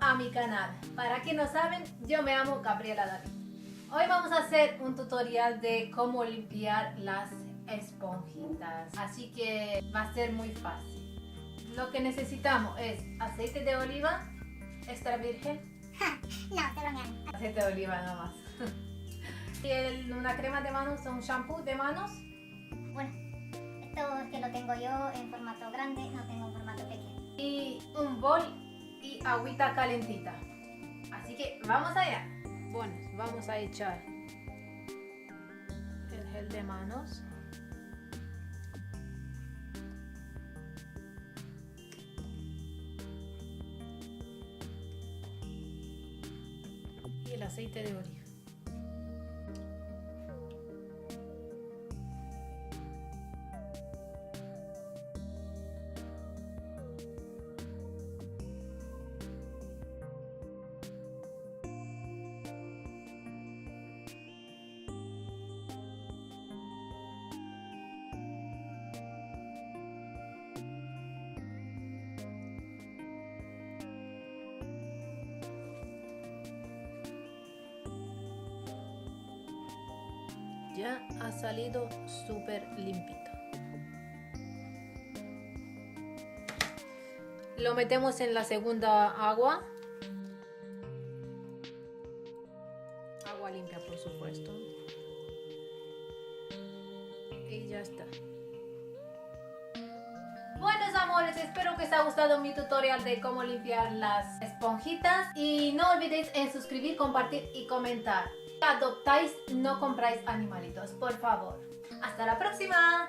a mi canal. Para quienes no saben, yo me llamo Gabriela David. Hoy vamos a hacer un tutorial de cómo limpiar las esponjitas, así que va a ser muy fácil. Lo que necesitamos es aceite de oliva extra virgen. No, estoy bromeando. Aceite de oliva nada más. Y una crema de manos, un shampoo de manos. Bueno, esto es que lo tengo yo en formato grande, no tengo en formato pequeño. Y un bol y agüita calentita. Así que vamos allá. Bueno, vamos a echar el gel de manos. Y el aceite de oliva. Ya ha salido súper limpito. Lo metemos en la segunda agua. Agua limpia, por supuesto. Y ya está. Buenos amores, espero que os haya gustado mi tutorial de cómo limpiar las esponjitas. Y no olvidéis en suscribir, compartir y comentar. Adoptáis, no compráis animalitos, por favor. Hasta la próxima.